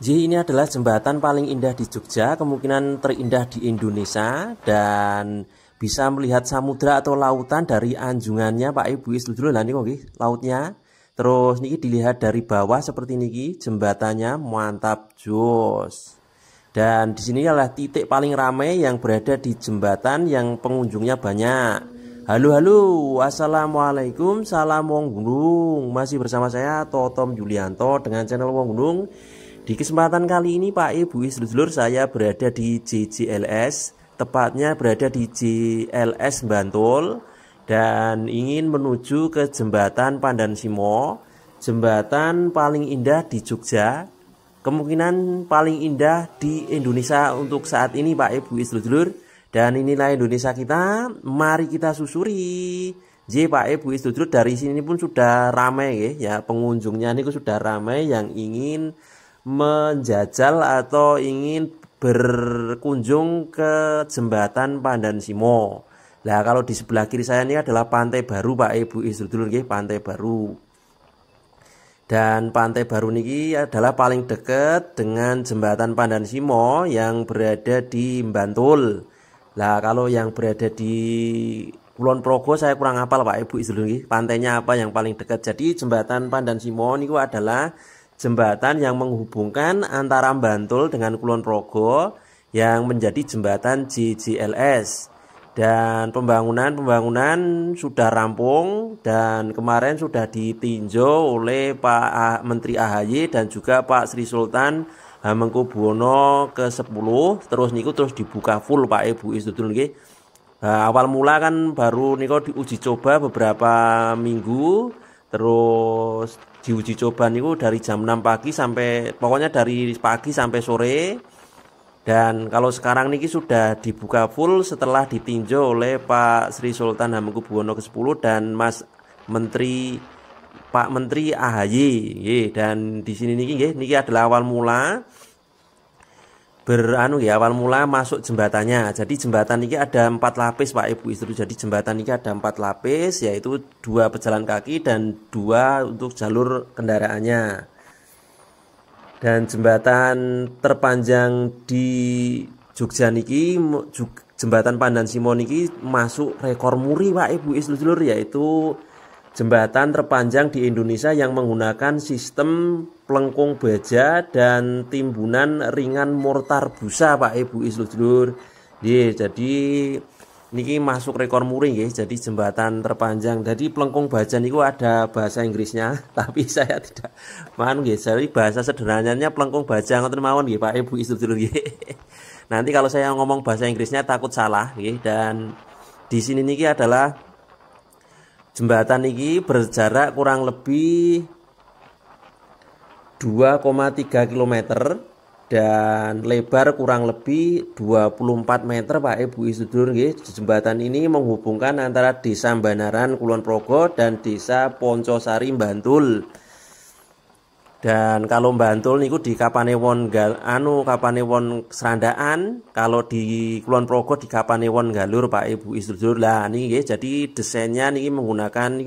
Jadi ini adalah jembatan paling indah di Jogja, kemungkinan terindah di Indonesia, dan bisa melihat samudra atau lautan dari anjungannya Pak Ibu sedulur. Lah niki lautnya. Terus niki dilihat dari bawah seperti niki, jembatannya mantap jos. Dan di sini adalah titik paling ramai yang berada di jembatan yang pengunjungnya banyak. Halo halo, assalamualaikum, salam Wong Gunung. Masih bersama saya Totom Yulianto dengan channel Wong Gunung. Di kesempatan kali ini Pak Ibu sedulur, saya berada di JJLS, tepatnya berada di JLS Bantul, dan ingin menuju ke jembatan Pandansimo, jembatan paling indah di Jogja, kemungkinan paling indah di Indonesia untuk saat ini Pak Ibu sedulur. Dan inilah Indonesia kita, mari kita susuri. Pak Ibu sedulur, dari sini pun sudah ramai ya, pengunjungnya ini sudah ramai yang ingin menjajal atau ingin berkunjung ke jembatan Pandansimo. Nah, kalau di sebelah kiri saya ini adalah Pantai Baru Pak Ibu sedulur, Pantai Baru. Dan Pantai Baru ini adalah paling dekat dengan jembatan Pandansimo yang berada di Bantul. Nah, kalau yang berada di Kulon Progo saya kurang hafal Pak Ibu sedulur, pantainya apa yang paling dekat. Jadi jembatan Pandansimo ini adalah jembatan yang menghubungkan antara Bantul dengan Kulon Progo yang menjadi jembatan JJLS. Dan pembangunan sudah rampung dan kemarin sudah ditinjau oleh Pak Menteri AHY dan juga Pak Sri Sultan Hamengkubuwono ke-10. Terus dibuka full Pak Ibu sedulur nggih. Awal mula kan baru diuji coba beberapa minggu, terus diuji coba dari jam 6 pagi sampai pokoknya dari pagi sampai sore. Dan kalau sekarang niki sudah dibuka full setelah ditinjau oleh Pak Sri Sultan Hamengkubuwono ke-10 dan Pak Menteri AHY. Dan di sini niki adalah awal mula awal mula masuk jembatannya. Jadi jembatan ini ada 4 lapis Pak Ibu sedulur. Jadi jembatan ini ada 4 lapis, yaitu 2 pejalan kaki dan 2 untuk jalur kendaraannya. Dan jembatan terpanjang di Jogja niki, jembatan Pandansimo niki masuk rekor muri Pak Ibu sedulur, yaitu jembatan terpanjang di Indonesia yang menggunakan sistem pelengkung baja dan timbunan ringan mortar busa Pak Ibu sedulur. Jadi niki masuk rekor muri jadi jembatan terpanjang. Jadi pelengkung baja niku ada bahasa Inggrisnya, tapi saya tidak jadi bahasa sederhananya pelengkung baja ngoten mawon Pak Ibu sedulur. Nanti kalau saya ngomong bahasa Inggrisnya takut salah Dan di sini niki adalah jembatan niki berjarak kurang lebih 2,3 km dan lebar kurang lebih 24 meter Pak Ibu sedulur. Jembatan ini menghubungkan antara Desa Banaran Kulon Progo dan Desa Poncosari Bantul. Dan kalau Bantul niku di Kapanewon Kapanewon Serandaan, kalau di Kulon Progo di Kapanewon Galur Pak Ibu sedulur. Lah niki jadi desainnya niki menggunakan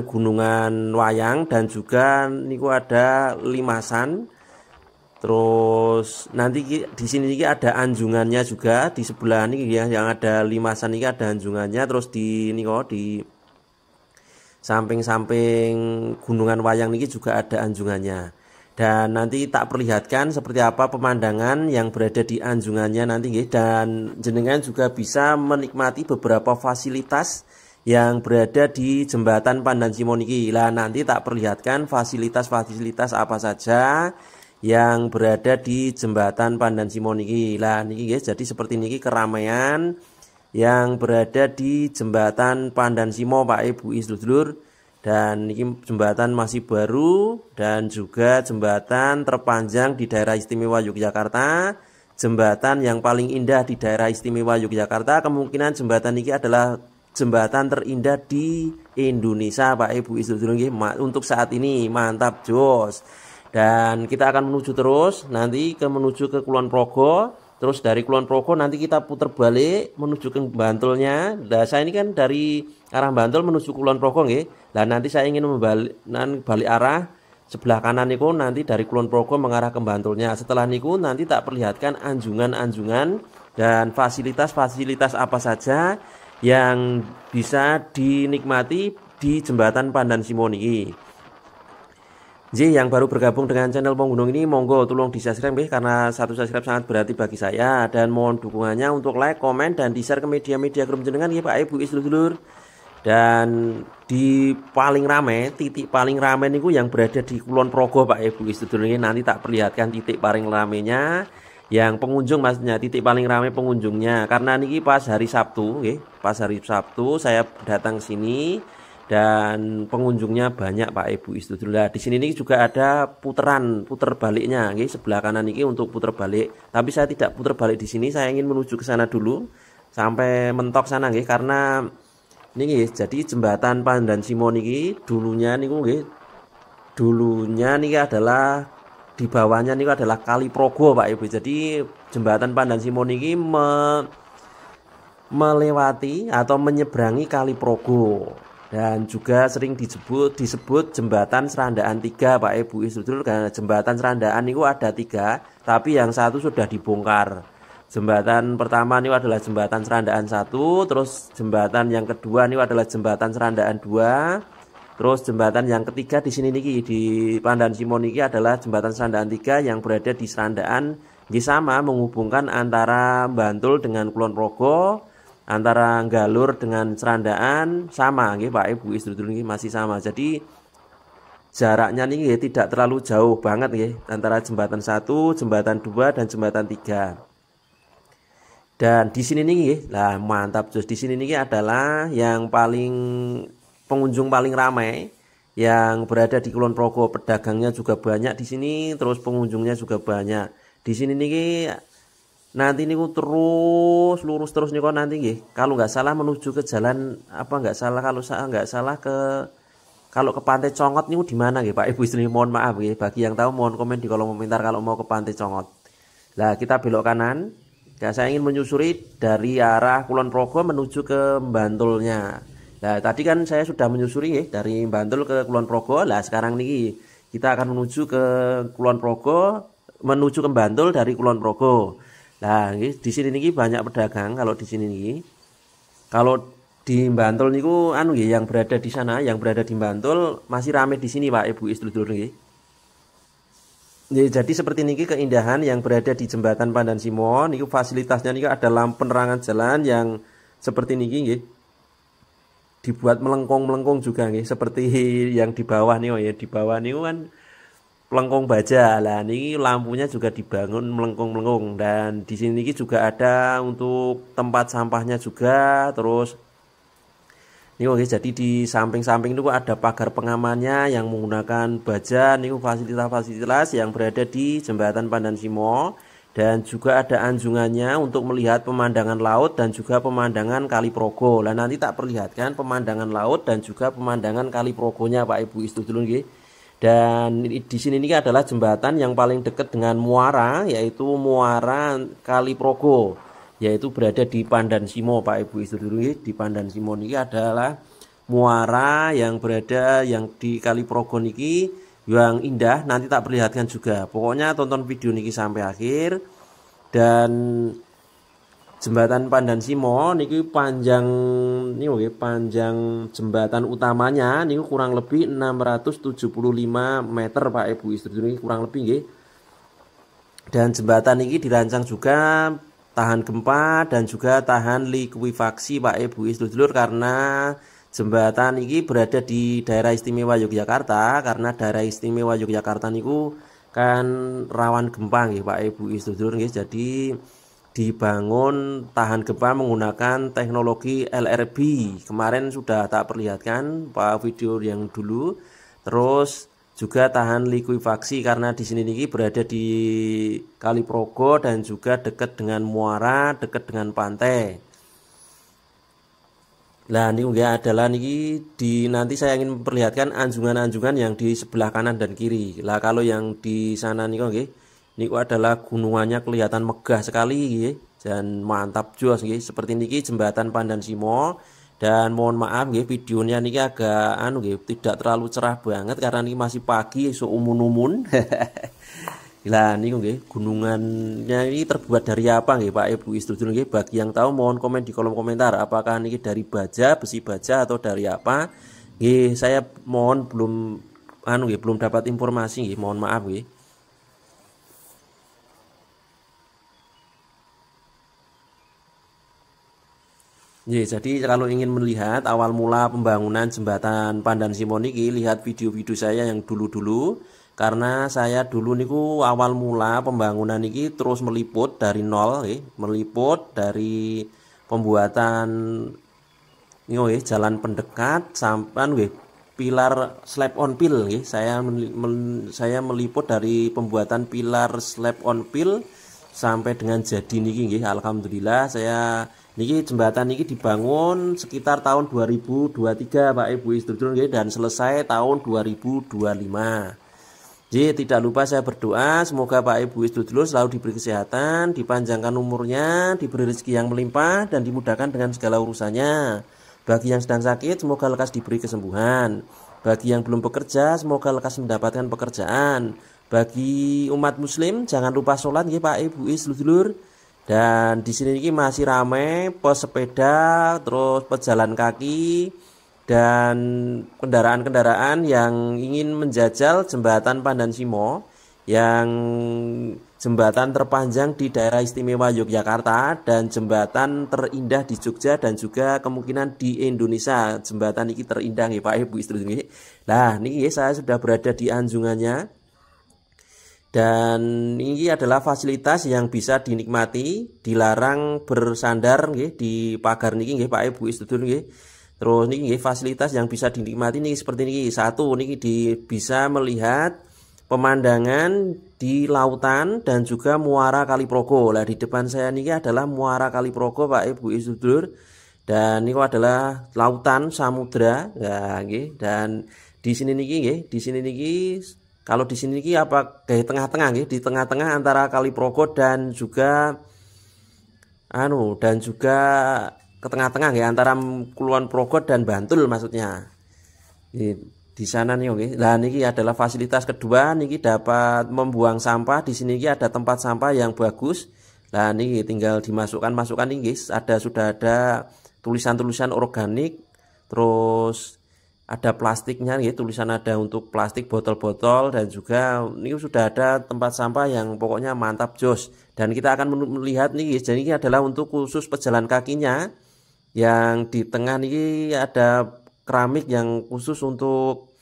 gunungan wayang dan juga niku ada limasan. Terus nanti di sini ada anjungannya juga di sebelah ini yang ada limasan ini ada anjungannya. Terus di samping-samping gunungan wayang ini juga ada anjungannya. Dan nanti tak perlihatkan seperti apa pemandangan yang berada di anjungannya nanti dan jenengan juga bisa menikmati beberapa fasilitas yang berada di jembatan Pandansimo niki. Lah nanti tak perlihatkan fasilitas-fasilitas apa saja yang berada di jembatan Pandansimo niki. Lah niki jadi seperti niki keramaian yang berada di jembatan Pandansimo Pak Ibu sedulur. Dan niki jembatan masih baru dan juga jembatan terpanjang di daerah istimewa Yogyakarta, jembatan yang paling indah di daerah istimewa Yogyakarta. Kemungkinan jembatan niki adalah jembatan terindah di Indonesia Pak Ibu sedulur untuk saat ini. Mantap jos. Dan kita akan menuju terus nanti menuju ke Kulon Progo. Terus dari Kulon Progo nanti kita putar balik menuju ke Bantulnya. Nah, saya ini kan dari arah Bantul menuju Kulon Progo Lah nanti saya ingin balik arah Sebelah kanan niku nanti dari Kulon Progo mengarah ke Bantulnya. Setelah niku nanti tak perlihatkan anjungan-anjungan dan fasilitas-fasilitas apa saja yang bisa dinikmati di Jembatan Pandan Simo niki. Yang baru bergabung dengan channel Pong Gunung ini, monggo tolong di subscribe karena satu subscribe sangat berarti bagi saya, dan mohon dukungannya untuk like, komen, dan di share ke media-media grup jenengan ya Pak Ibu sedulur. Dan di paling rame, titik paling rame niku yang berada di Kulon Progo Pak Ibu sedulur, ini nanti tak perlihatkan titik paling ramenya yang pengunjung, maksudnya titik paling rame pengunjungnya, karena niki pas hari Sabtu, pas hari Sabtu saya datang sini dan pengunjungnya banyak Pak Ibu sedulur. Nah, di sini nih juga ada puter baliknya, sebelah kanan ini untuk puter balik. Tapi saya tidak puter balik di sini, saya ingin menuju ke sana dulu sampai mentok sana, karena ini jadi Jembatan Pandan Simo niki dulunya adalah di bawahnya nih adalah Kali Progo Pak Ibu. Jadi Jembatan Pandan Simo niki melewati atau menyeberangi Kali Progo. Dan juga sering disebut Jembatan Serandaan 3 Pak Ibu sedulur, karena Jembatan Serandaan itu ada 3, tapi yang satu sudah dibongkar. Jembatan pertama ini adalah Jembatan Serandaan 1, terus jembatan yang kedua ini adalah Jembatan Serandaan 2, terus jembatan yang ketiga di sini niki di Pandan Simo niki adalah Jembatan Serandaan 3 yang berada di Serandaan, sama menghubungkan antara Bantul dengan Kulon Progo, antara Galur dengan Serandaan sama Pak Ibu sedulur, masih sama. Jadi jaraknya nih tidak terlalu jauh banget antara jembatan 1, jembatan 2 dan jembatan 3. Dan di sini nih lah mantap terus, di sini nih adalah yang pengunjung paling ramai yang berada di Kulon Progo. Pedagangnya juga banyak di sini, terus pengunjungnya juga banyak. Di sini nih nanti niku terus lurus terus nih kok nanti kalau nggak salah menuju ke jalan kalau ke Pantai Congot niku di mana Pak Ibu istri, mohon maaf bagi yang tahu mohon komen di kolom komentar kalau mau ke Pantai Congot. Nah, kita belok kanan. Ya, saya ingin menyusuri dari arah Kulon Progo menuju ke Bantulnya. Nah, tadi kan saya sudah menyusuri dari Bantul ke Kulon Progo. Nah, sekarang nih kita akan menuju ke Kulon Progo, menuju ke Bantul dari Kulon Progo. Nah, di sini nih banyak pedagang. Kalau di sini nih, kalau di Bantul niku yang berada di sana, yang berada di Bantul masih ramai di sini Pak Ibu sedulur nggih. Jadi seperti niki keindahan yang berada di Jembatan Pandan Simo niku, fasilitasnya niku ada lampu penerangan jalan yang seperti niki nggih. Dibuat melengkung-melengkung juga nggih, seperti yang di bawah nih di bawah niku kan pelengkung baja. Lah ini lampunya juga dibangun melengkung-melengkung, dan di sini juga ada untuk tempat sampahnya juga. Terus ini jadi di samping-samping itu ada pagar pengamannya yang menggunakan baja. Ini fasilitas-fasilitas yang berada di Jembatan Pandan Simo, dan juga ada anjungannya untuk melihat pemandangan laut dan juga pemandangan Kali Progo. Lah nanti tak perlihatkan pemandangan laut dan juga pemandangan Kali Progonya Pak Ibu sedulur nggih. Dan di sini ini adalah jembatan yang paling dekat dengan muara, yaitu muara Kali Progo, yaitu berada di Pandan Simo Pak Ibu sedulur. Di Pandan Simo ini adalah muara yang berada yang di Kali Progo niki yang indah, nanti tak perlihatkan juga. Pokoknya tonton video niki sampai akhir. Dan Jembatan Pandan Simo niki panjang jembatan utamanya niku kurang lebih 675 meter Pak Ibu sedulur, kurang lebih nggih. Dan jembatan ini dirancang juga tahan gempa dan juga tahan likuifaksi Pak Ibu sedulur, karena jembatan ini berada di daerah istimewa Yogyakarta, karena daerah istimewa Yogyakarta niku kan rawan gempa nggih Pak Ibu sedulur nggih. Jadi dibangun tahan gempa menggunakan teknologi LRB. Kemarin sudah tak perlihatkan Pak video yang dulu. Terus juga tahan likuifaksi karena di sini niki berada di Kali Progo dan juga dekat dengan muara, dekat dengan pantai. Nah, ini adalah niki nanti saya ingin memperlihatkan anjungan-anjungan yang di sebelah kanan dan kiri. Lah kalau yang di sana nih nggih, niku adalah gunungannya kelihatan megah sekali dan mantap jos nggih. Seperti niki Jembatan Pandan Simo, Dan mohon maaf nggih videonya niki agak nggih tidak terlalu cerah banget karena ini masih pagi esuk umun-umun. Lah niku nggih gunungannya ini terbuat dari apa nggih Pak Ibu Sedulur nggih, bagi yang tahu mohon komen di kolom komentar apakah niki dari baja, besi baja atau dari apa. Nggih saya mohon belum dapat informasi nggih, mohon maaf nggih. Jadi kalau ingin melihat awal mula pembangunan jembatan Pandan Simo niki, lihat video-video saya yang dulu-dulu. Karena saya dulu niku awal mula pembangunan niki terus meliput dari nol, meliput dari pembuatan jalan pendekat sampai pilar slab on pill. Saya meliput dari pembuatan pilar slab on pill sampai dengan jadi niki. Alhamdulillah saya niki jembatan niki dibangun sekitar tahun 2023 Pak Ibu Sedulur dan selesai tahun 2025. Jadi tidak lupa saya berdoa semoga Pak Ibu Sedulur selalu diberi kesehatan, dipanjangkan umurnya, diberi rezeki yang melimpah dan dimudahkan dengan segala urusannya. Bagi yang sedang sakit semoga lekas diberi kesembuhan. Bagi yang belum bekerja semoga lekas mendapatkan pekerjaan. Bagi umat muslim jangan lupa sholat ya Pak Ibu Sedulur. Dan di sini ini masih ramai pesepeda, terus pejalan kaki dan kendaraan-kendaraan yang ingin menjajal jembatan Pandan Simo, yang jembatan terpanjang di daerah istimewa Yogyakarta dan jembatan terindah di Jogja dan juga kemungkinan di Indonesia. Jembatan ini terindah ya Pak Ibu Sedulur. Nah, ini saya sudah berada di anjungannya. Dan ini adalah fasilitas yang bisa dinikmati, dilarang bersandar di pagar niki Pak Ibu Sedulur nggih. Terus niki fasilitas yang bisa dinikmati nih seperti ini. Satu niki bisa melihat pemandangan di lautan dan juga muara Kaliprogo. Lah di depan saya niki adalah muara Kaliprogo Pak Ibu Sedulur. Dan ini adalah lautan samudra ya nggih. Dan di sini niki kalau di sini apa kayak tengah-tengah di tengah-tengah antara Kaliprogo dan juga ke tengah-tengah antara Kulon Progo dan Bantul maksudnya. Di sana nih Lah niki adalah fasilitas kedua niki dapat membuang sampah. Di sini ada tempat sampah yang bagus. Lah niki tinggal dimasukkan nih sudah ada tulisan-tulisan organik, terus ada plastiknya tulisan ada untuk plastik botol-botol, dan juga ini sudah ada tempat sampah yang pokoknya mantap jos. Dan kita akan melihat nih jadi ini adalah untuk khusus pejalan kakinya, yang di tengah ini ada keramik yang khusus untuk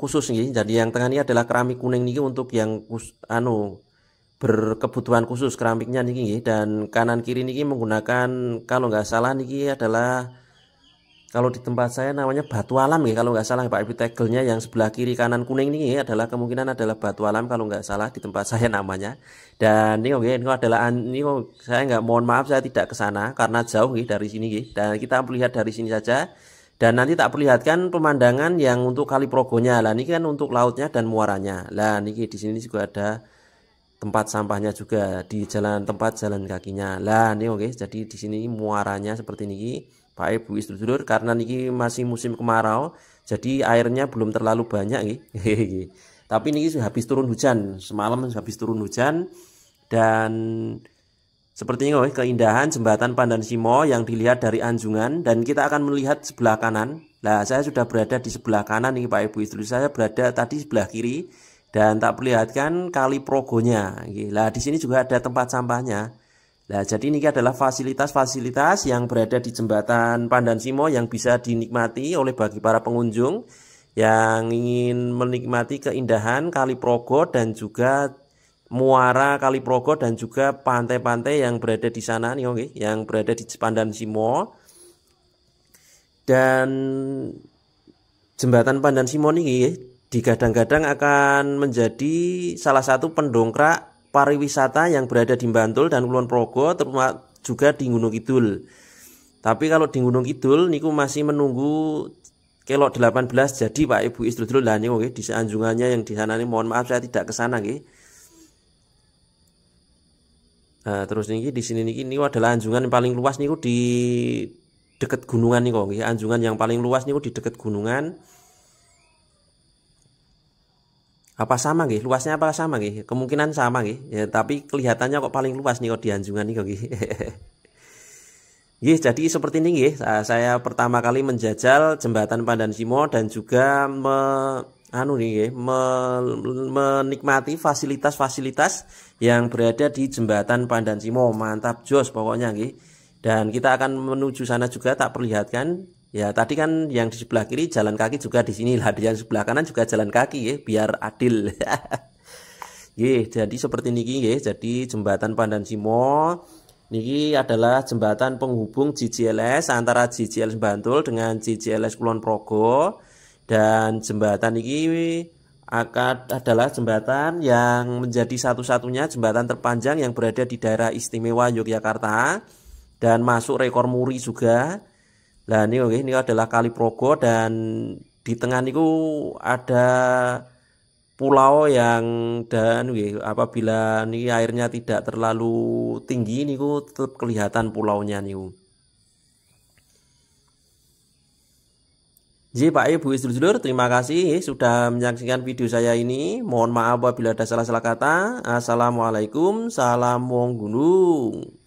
khusus nih. Jadi yang tengah ini adalah keramik kuning nih untuk yang berkebutuhan khusus keramiknya nih. Dan kanan kiri nih menggunakan kalau nggak salah nih adalah kalau di tempat saya namanya batu alam kalau nggak salah Pak Ibu. Tegelnya yang sebelah kiri kanan kuning ini adalah kemungkinan adalah batu alam kalau nggak salah di tempat saya namanya. Dan ini adalah saya nggak, mohon maaf saya tidak ke sana karena jauh dari sini dan kita melihat dari sini saja. Dan nanti tak perlihatkan pemandangan yang untuk Kaliprogonya. Lah ini kan untuk lautnya dan muaranya. Lah ini di sini juga ada tempat sampahnya juga di tempat jalan kakinya. Lah ini jadi di sini muaranya seperti ini Pak Ibu Sedulur, karena niki masih musim kemarau jadi airnya belum terlalu banyak tapi niki habis turun hujan, semalam habis turun hujan. Dan seperti ini keindahan jembatan Pandan Simo yang dilihat dari anjungan. Dan kita akan melihat sebelah kanan. Nah saya sudah berada di sebelah kanan nih Pak Ibu Sedulur, saya berada tadi sebelah kiri dan tak perlihatkan Kaliprogonya. Nah di sini juga ada tempat sampahnya. Nah, jadi ini adalah fasilitas-fasilitas yang berada di jembatan Pandan Simo yang bisa dinikmati oleh bagi para pengunjung yang ingin menikmati keindahan Kaliprogo dan juga muara Kaliprogo dan juga pantai-pantai yang berada di sana nih yang berada di Pandan Simo. Dan jembatan Pandan Simo nih digadang-gadang akan menjadi salah satu pendongkrak pariwisata yang berada di Bantul dan Kulon Progo, terutama juga di Gunung Kidul. Tapi kalau di Gunung Kidul niku masih menunggu kelok 18 jadi Pak Ibu Sedulur. Lah niku di anjungannya yang di sana nih, mohon maaf saya tidak ke sana Nah, terus niki di sini niki niku adalah anjungan yang paling luas niku di dekat gunungan niku nggih. Anjungan yang paling luas niku di dekat gunungan. Apa sama nggih? Luasnya apa sama nggih? Kemungkinan sama nggih. Ya, tapi kelihatannya kok paling luas nih kok di anjungan niku nggih. Nggih, jadi seperti ini nggih. Saya pertama kali menjajal jembatan Pandan Simo dan juga menikmati fasilitas-fasilitas yang berada di jembatan Pandan Simo. Mantap jos pokoknya nggih. Dan kita akan menuju sana juga, tak perlihatkan. Ya, tadi kan yang di sebelah kiri jalan kaki juga di sini lah, yang sebelah kanan juga jalan kaki ya, biar adil. Nggih, jadi seperti niki nggih. Jadi jembatan Pandan Simo niki adalah jembatan penghubung JJLS antara JJLS Bantul dengan JJLS Kulon Progo. Dan jembatan ini adalah jembatan yang menjadi satu-satunya jembatan terpanjang yang berada di daerah istimewa Yogyakarta dan masuk rekor muri juga. Nah ini adalah Kali Progo dan di tengah niku ada pulau yang apabila ini airnya tidak terlalu tinggi niku tetap kelihatan pulaunya niku. Jadi Pak Ibu sedulur, terima kasih sudah menyaksikan video saya ini. Mohon maaf apabila ada salah-salah kata. Assalamualaikum, salam wong gunung.